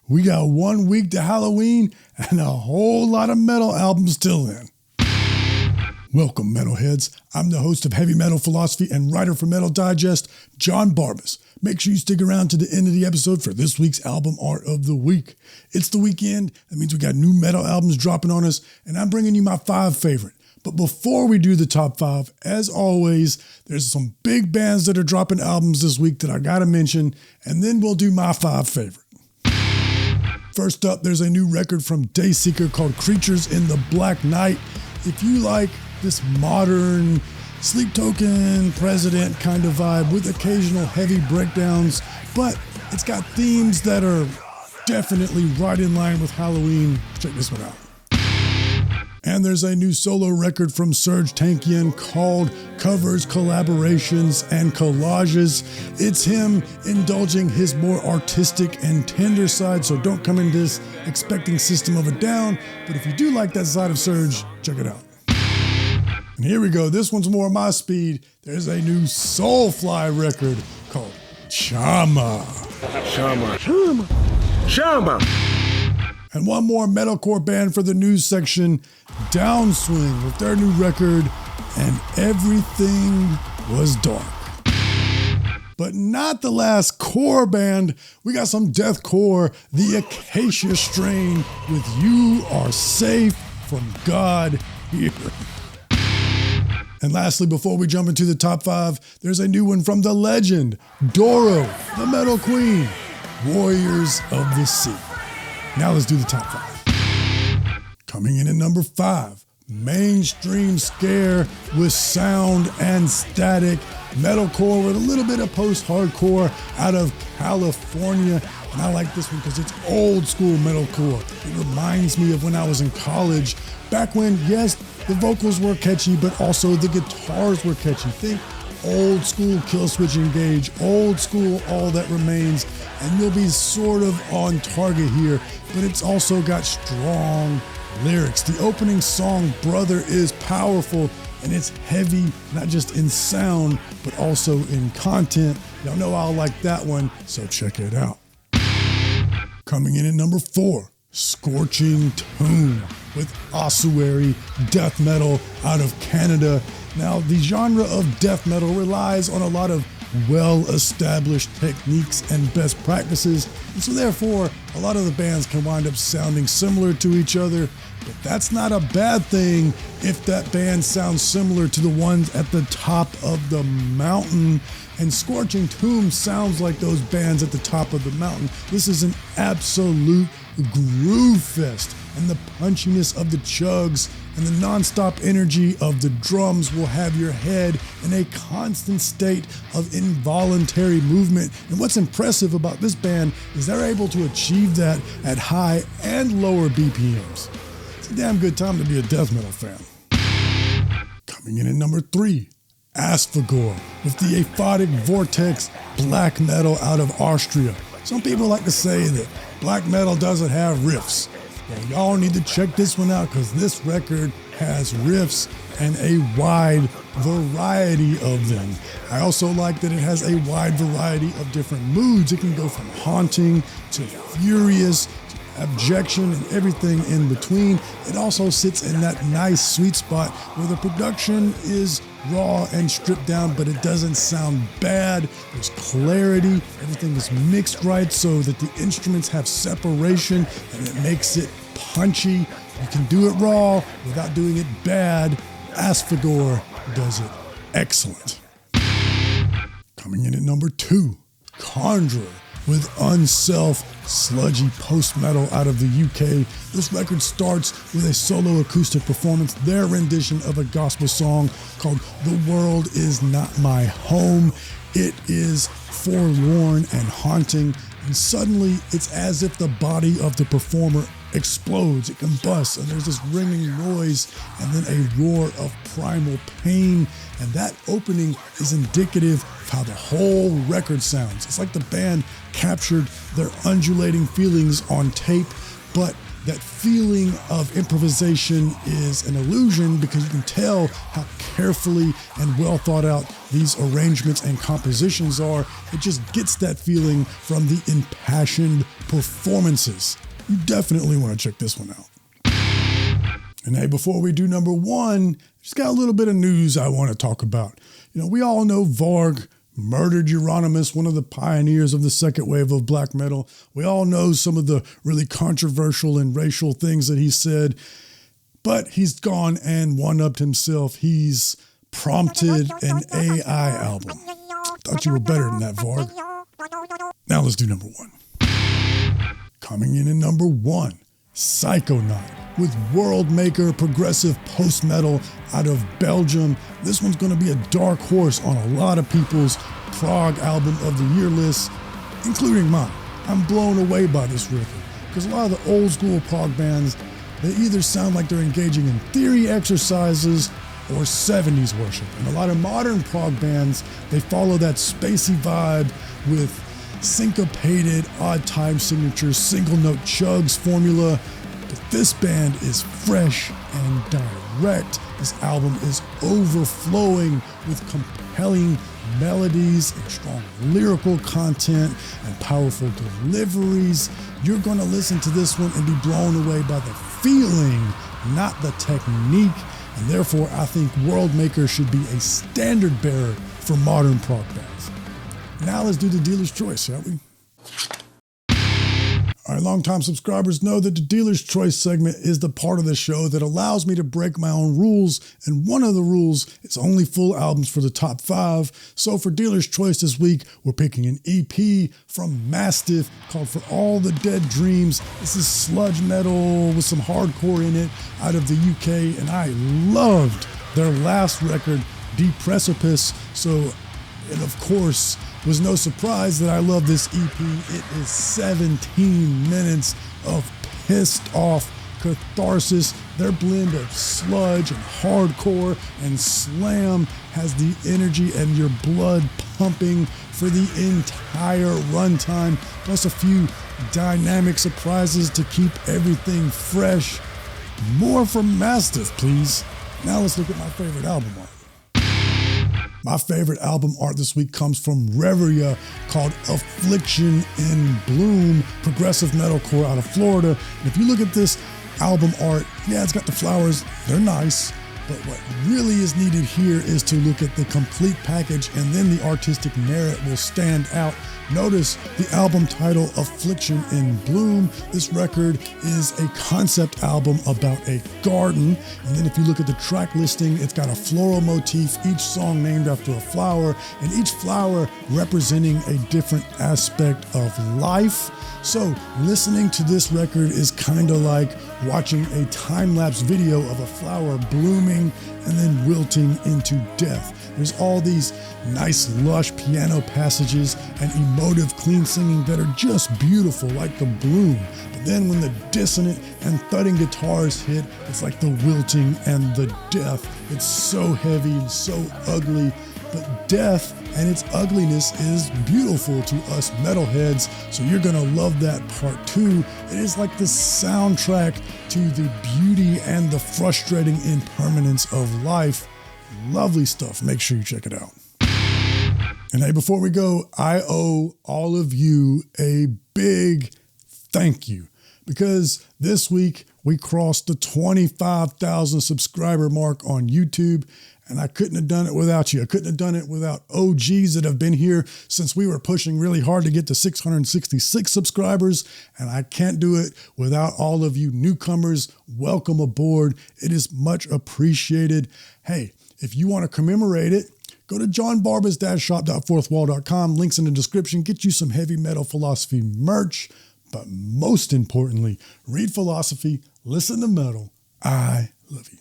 We got 1 week to Halloween and a whole lot of metal albums till then. Welcome, metalheads. I'm the host of Heavy Metal Philosophy and writer for Metal Digest, JonBarbas. Make sure you stick around to the end of the episode for this week's album art of the week. It's the weekend. That means we got new metal albums dropping on us, and I'm bringing you my 5 favorite. But before we do the top 5, as always, there's some big bands that are dropping albums this week that I gotta mention, and then we'll do my 5 favorite. First up, there's a new record from Dayseeker called Creatures in the Black Night. If you like this modern Sleep Token President kind of vibe with occasional heavy breakdowns, but it's got themes that are definitely right in line with Halloween, check this one out. And there's a new solo record from Serj Tankian called Covers, Collaborations, and Collages. It's him indulging his more artistic and tender side, so don't come into this expecting System of a Down, but if you do like that side of Serj, check it out. And here we go, this one's more my speed. There's a new Soulfly record called Chama. And one more metalcore band for the news section, Downswing, with their new record, And Everything Was Dark. But not the last core band. We got some deathcore, the Acacia Strain with You Are Safe from God Here. And lastly, before we jump into the top 5, there's a new one from the legend, Doro, the Metal Queen, Warriors of the Sea. Now let's do the top 5. Coming in at number 5, mainstream scare with sound and static, metalcore with a little bit of post-hardcore out of California. And I like this one because it's old school metalcore. It reminds me of when I was in college, back when, yes, the vocals were catchy, but also the guitars were catchy. Think old school Killswitch Engage, old school All That Remains, and you'll be sort of on target here, but it's also got strong lyrics. The opening song, Brother, is powerful, and it's heavy, not just in sound, but also in content. Y'all know I'll like that one, so check it out. Coming in at number 4, Scorching Tomb with ossuary death metal out of Canada. Now, the genre of death metal relies on a lot of well-established techniques and best practices, and so therefore, a lot of the bands can wind up sounding similar to each other, but that's not a bad thing if that band sounds similar to the ones at the top of the mountain. And Scorching Tomb sounds like those bands at the top of the mountain. This is an absolute groove fest, and the punchiness of the chugs and the non-stop energy of the drums will have your head in a constant state of involuntary movement. And what's impressive about this band is they're able to achieve that at high and lower BPMs. It's a damn good time to be a death metal fan. Coming in at number 3, Asphagur with the aphotic vortex black metal out of Austria. Some people like to say that black metal doesn't have riffs. Well, y'all need to check this one out because this record has riffs and a wide variety of them. I also like that it has a wide variety of different moods. It can go from haunting to furious, abjection, and everything in between. It also sits in that nice sweet spot where the production is raw and stripped down, but it doesn't sound bad. There's clarity. Everything is mixed right so that the instruments have separation and it makes it punchy. You can do it raw without doing it bad. Asphagur does it excellent. Coming in at number 2, Conjurer with Unself, sludgy post-metal out of the UK. This record starts with a solo acoustic performance, their rendition of a gospel song called The World Is Not My Home. It is forlorn and haunting, and suddenly it's as if the body of the performer explodes, it combusts, and there's this ringing noise and then a roar of primal pain. And that opening is indicative of how the whole record sounds. It's like the band captured their undulating feelings on tape, but that feeling of improvisation is an illusion because you can tell how carefully and well thought out these arrangements and compositions are. It just gets that feeling from the impassioned performances. You definitely want to check this one out. And hey, before we do number one, just got a little bit of news I want to talk about. We all know Varg murdered Euronymous, one of the pioneers of the second wave of black metal. We all know some of the really controversial and racial things that he said, but he's gone and one-upped himself. He's prompted an AI album. Thought you were better than that, Varg. Now let's do number one. Coming in at number one, Psychonaut with World Maker progressive post-metal out of Belgium. This one's going to be a dark horse on a lot of people's prog album of the year lists, including mine. I'm blown away by this record because a lot of the old school prog bands, they either sound like they're engaging in theory exercises or 70s worship. And a lot of modern prog bands, they follow that spacey vibe with syncopated, odd time signatures, single note chugs formula. But this band is fresh and direct. This album is overflowing with compelling melodies and strong lyrical content and powerful deliveries. You're going to listen to this one and be blown away by the feeling, not the technique. And therefore, I think World Maker should be a standard bearer for modern prog bands. Now let's do the dealer's choice, shall we? All right, longtime subscribers know that the Dealer's Choice segment is the part of the show that allows me to break my own rules, and one of the rules is only full albums for the top 5. So for Dealer's Choice this week, we're picking an EP from Mastiff called For All the Dead Dreams. This is sludge metal with some hardcore in it out of the UK, and I loved their last record, Deprecipice, so it of course was no surprise that I love this EP. It is 17 minutes of pissed off catharsis. Their blend of sludge and hardcore and slam has the energy and your blood pumping for the entire runtime, plus a few dynamic surprises to keep everything fresh. More from Mastiff, please. Now let's look at my favorite album art. My favorite album art this week comes from Reveria called Affliction in Bloom, progressive metalcore out of Florida. And if you look at this album art, yeah, it's got the flowers, they're nice, but what really is needed here is to look at the complete package, and then the artistic merit will stand out. Notice the album title, Affliction in Bloom. This record is a concept album about a garden. And then if you look at the track listing, it's got a floral motif, each song named after a flower, and each flower representing a different aspect of life. So listening to this record is kind of like watching a time-lapse video of a flower blooming and then wilting into death. There's all these nice, lush piano passages and emotive, clean singing that are just beautiful, like the bloom. But then when the dissonant and thudding guitars hit, it's like the wilting and the death. It's so heavy and so ugly, but death and its ugliness is beautiful to us metalheads, so you're gonna love that part too. It is like the soundtrack to the beauty and the frustrating impermanence of life. Lovely stuff. Make sure you check it out. And hey, before we go, I owe all of you a big thank you, because this week we crossed the 25,000 subscriber mark on YouTube, and I couldn't have done it without you. I couldn't have done it without OGs that have been here since we were pushing really hard to get to 666 subscribers, and I can't do it without all of you newcomers. Welcome aboard. It is much appreciated. Hey, if you want to commemorate it, go to JonBarbas-shop.fourthwall.com. Links in the description. Get you some heavy metal philosophy merch. But most importantly, read philosophy, listen to metal. I love you.